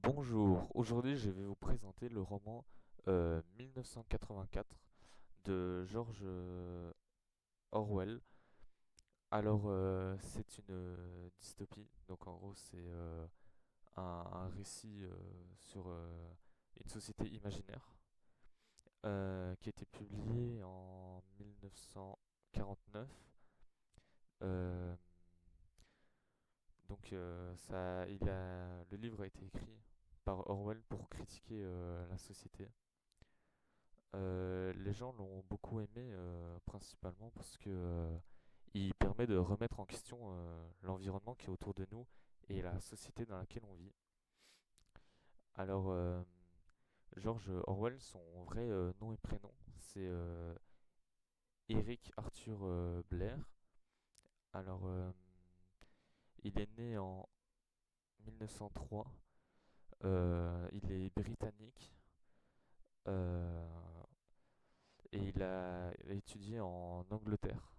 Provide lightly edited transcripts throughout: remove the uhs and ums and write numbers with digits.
Bonjour, aujourd'hui je vais vous présenter le roman 1984 de George Orwell. C'est une dystopie, donc en gros c'est un récit sur une société imaginaire qui a été publié en 1949. Euh, le livre a été écrit par Orwell pour critiquer la société. Les gens l'ont beaucoup aimé, principalement parce que il permet de remettre en question l'environnement qui est autour de nous et la société dans laquelle on vit. Alors, George Orwell, son vrai nom et prénom, c'est Eric Arthur Blair. Alors, il est né en 1903. Il est britannique. euh, et il a étudié en Angleterre.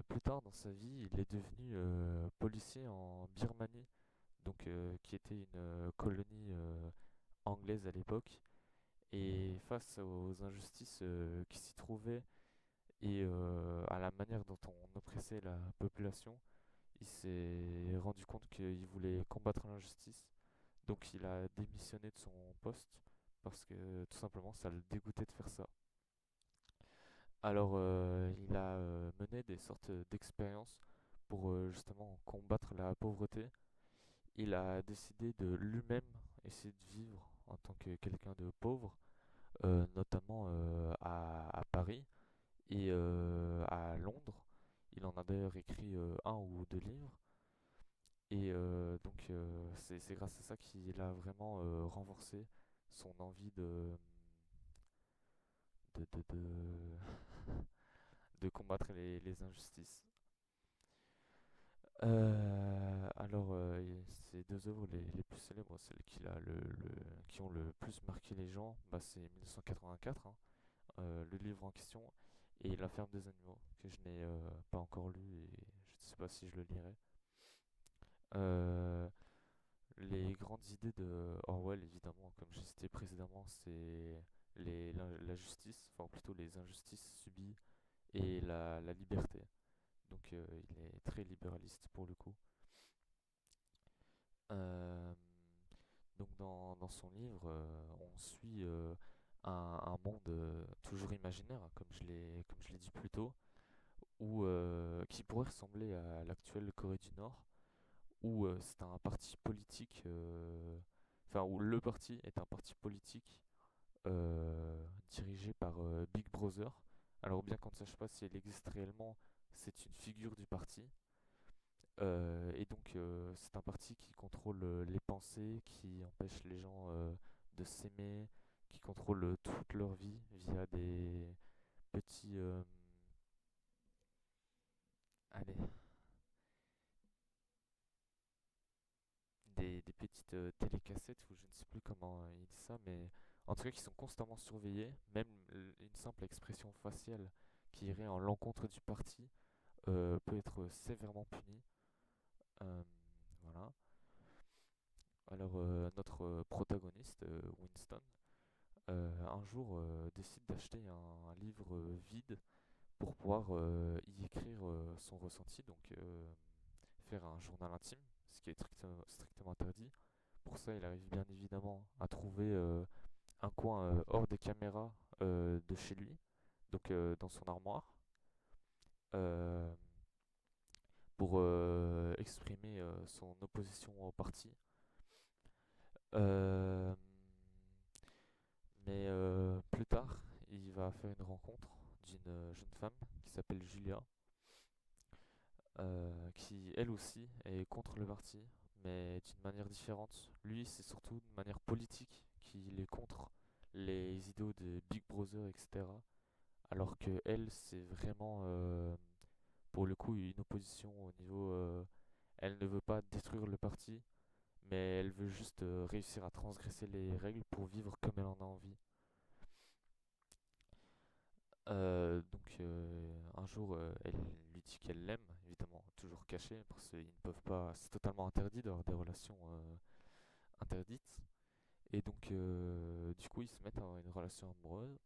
Plus tard dans sa vie, il est devenu policier en Birmanie, qui était une colonie anglaise à l'époque. Et face aux injustices qui s'y trouvaient et à la manière dont on oppressait la population, il s'est rendu compte qu'il voulait combattre l'injustice. Donc il a démissionné de son poste parce que tout simplement ça le dégoûtait de faire ça. Il a mené des sortes d'expériences pour justement combattre la pauvreté. Il a décidé de lui-même essayer de vivre en tant que quelqu'un de pauvre, notamment à Paris et à Londres. Il en a d'ailleurs écrit un ou deux livres. C'est grâce à ça qu'il a vraiment renforcé son envie de de combattre les injustices. Ces deux œuvres les plus célèbres, celles qui ont le plus marqué les gens, bah, c'est 1984, hein, le livre en question, et La ferme des animaux, que je n'ai pas encore lu et je ne sais pas si je le lirai. Euh, les grandes idées de Orwell, évidemment, comme j'ai cité précédemment, c'est la justice, enfin plutôt les injustices subies et la liberté. Il est très libéraliste pour le coup. Euh, dans son livre, on suit un monde toujours imaginaire, hein, comme je l'ai dit plus tôt, qui pourrait ressembler à l'actuelle Corée du Nord, où c'est un parti politique, enfin où le parti est un parti politique dirigé par Big Brother. Alors bien qu'on ne sache pas si elle existe réellement, c'est une figure du parti. C'est un parti qui contrôle les pensées, qui empêche les gens de s'aimer, qui contrôle toute leur vie via des petits, allez, des petites télécassettes ou je ne sais plus comment il dit ça, mais en tout cas qui sont constamment surveillés. Même une simple expression faciale qui irait en l'encontre du parti peut être sévèrement punie. Euh, voilà. Notre protagoniste, Winston, un jour décide d'acheter un livre vide pour pouvoir y écrire son ressenti, faire un journal intime, ce qui est strictement interdit. Pour ça, il arrive bien évidemment à trouver un coin hors des caméras de chez lui, dans son armoire, euh, pour exprimer son opposition au parti. Euh, Plus tard, il va faire une rencontre d'une jeune femme qui s'appelle Julia, qui elle aussi est contre le parti, mais d'une manière différente. Lui, c'est surtout de manière politique qu'il est contre les idéaux de Big Brother, etc. Alors que elle, c'est vraiment, pour le coup, une opposition au niveau. Elle ne veut pas détruire le parti, mais elle veut juste réussir à transgresser les règles pour vivre comme elle en a envie. Un jour, elle lui dit qu'elle l'aime, évidemment, toujours caché, parce qu'ils ne peuvent pas. C'est totalement interdit d'avoir des relations interdite. Et donc, du coup, ils se mettent en une relation amoureuse.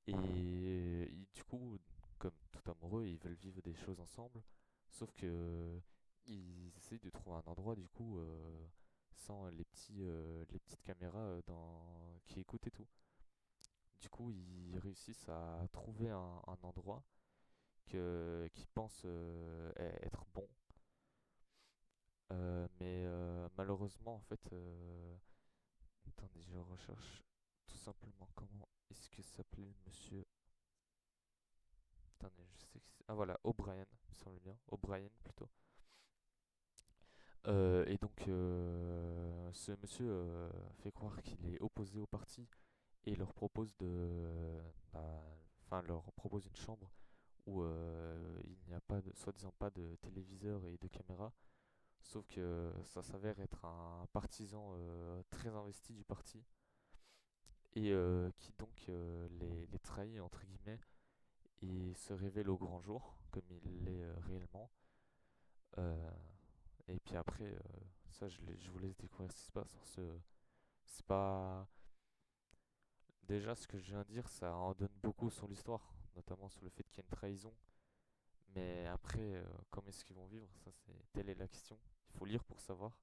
Et du coup, comme tout amoureux, ils veulent vivre des choses ensemble. Sauf que ils essayent de trouver un endroit, du coup, sans les petites caméras qui écoutent et tout. Du coup, ils réussissent à trouver un endroit qu'ils pensent être bon. Mais malheureusement, en fait, attendez, je recherche tout simplement comment est-ce que s'appelait le monsieur. Attendez, je sais que ah voilà, O'Brien, il me semble bien. O'Brien plutôt. Et donc, ce monsieur fait croire qu'il est opposé au parti et leur propose bah, enfin, leur propose une chambre où il n'y a pas soi-disant pas de téléviseur et de caméra. Sauf que ça s'avère être un partisan très investi du parti et qui donc les trahit entre guillemets et se révèle au grand jour comme il l'est réellement. Euh, et puis après, ça je vous laisse découvrir ce qui se passe. C'est pas déjà ce que je viens de dire, ça en donne beaucoup sur l'histoire, notamment sur le fait qu'il y a une trahison. Mais après, comment est-ce qu'ils vont vivre? Ça, telle est la question. Il faut lire pour savoir.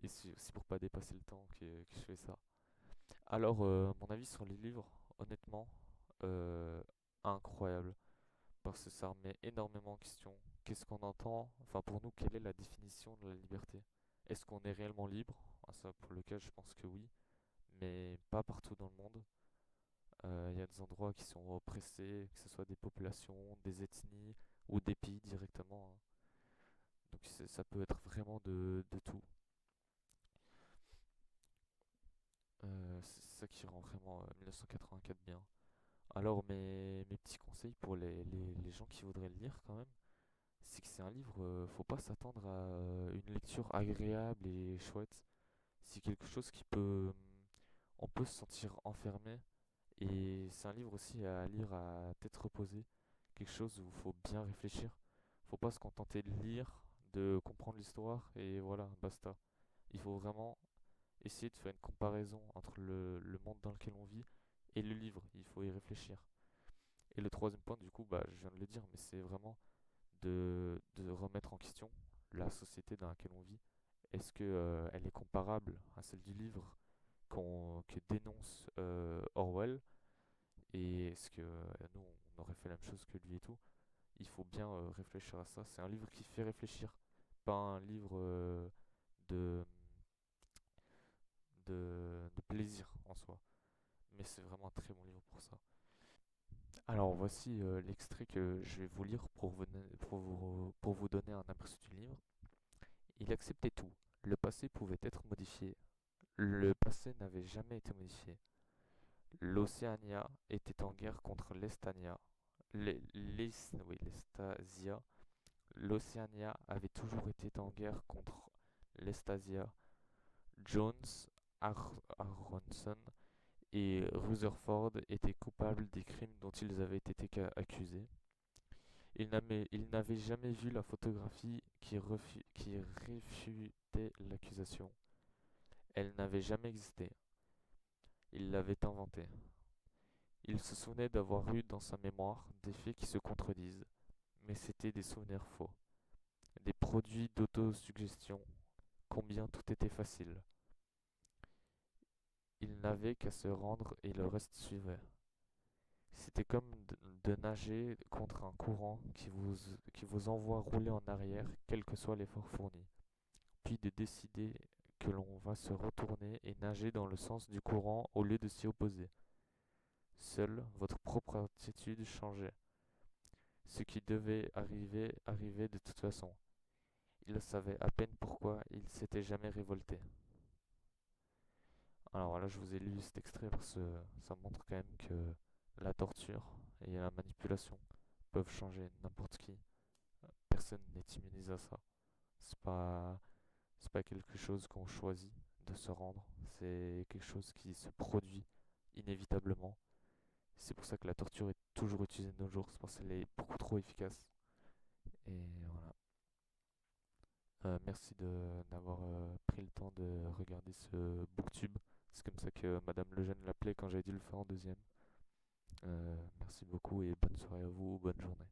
Et c'est aussi pour pas dépasser le temps que je fais ça. Alors, mon avis sur les livres, honnêtement, euh, incroyable. Parce que ça remet énormément en question. Qu'est-ce qu'on entend? Enfin, pour nous, quelle est la définition de la liberté? Est-ce qu'on est réellement libre? Ah, ça, pour lequel je pense que oui, mais pas partout dans le monde. Il y a des endroits qui sont oppressés, que ce soit des populations, des ethnies ou des pays directement, hein. Donc ça peut être vraiment de tout. C'est ça qui rend vraiment 1984 bien. Alors mes petits conseils pour les gens qui voudraient le lire quand même, c'est que c'est un livre, faut pas s'attendre à une lecture agréable et chouette. C'est quelque chose on peut se sentir enfermé. Et c'est un livre aussi à lire à tête reposée, quelque chose où il faut bien réfléchir. Faut pas se contenter de lire, de comprendre l'histoire et voilà, basta. Il faut vraiment essayer de faire une comparaison entre le monde dans lequel on vit et le livre. Il faut y réfléchir. Et le troisième point, du coup, bah, je viens de le dire, mais c'est vraiment de remettre en question la société dans laquelle on vit. Est-ce que, elle est comparable à celle du livre que dénonce Orwell? Et est-ce que nous, on aurait fait la même chose que lui et tout? Il faut bien réfléchir à ça. C'est un livre qui fait réfléchir, pas un livre de, de plaisir en soi. Mais c'est vraiment un très bon livre pour ça. Alors voici l'extrait que je vais vous lire pour vous donner un aperçu du livre. Il acceptait tout. Le passé pouvait être modifié. Le passé n'avait jamais été modifié. L'Océania était en guerre contre l'Estania. Oui, l'Estasia. L'Océania avait toujours été en guerre contre l'Estasia. Jones, Aronson et Rutherford étaient coupables des crimes dont ils avaient été accusés. Ils n'avaient jamais vu la photographie qui réfutait l'accusation. Elle n'avait jamais existé. Ils l'avaient inventée. Il se souvenait d'avoir eu dans sa mémoire des faits qui se contredisent, mais c'étaient des souvenirs faux. Des produits d'autosuggestion, combien tout était facile. Il n'avait qu'à se rendre et le reste suivait. C'était comme de nager contre un courant qui vous envoie rouler en arrière, quel que soit l'effort fourni, puis de décider que l'on va se retourner et nager dans le sens du courant au lieu de s'y opposer. Seule votre propre attitude changeait. Ce qui devait arriver arrivait de toute façon. Il savait à peine pourquoi il s'était jamais révolté. Alors là, je vous ai lu cet extrait parce que ça montre quand même que la torture et la manipulation peuvent changer n'importe qui. Personne n'est immunisé à ça. C'est pas quelque chose qu'on choisit de se rendre. C'est quelque chose qui se produit inévitablement. C'est pour ça que la torture est toujours utilisée de nos jours. C'est parce qu'elle est beaucoup trop efficace. Et voilà. Merci d'avoir pris le temps de regarder ce booktube. C'est comme ça que Madame Lejeune l'appelait quand j'avais dû le faire en deuxième. Merci beaucoup et bonne soirée à vous, bonne journée.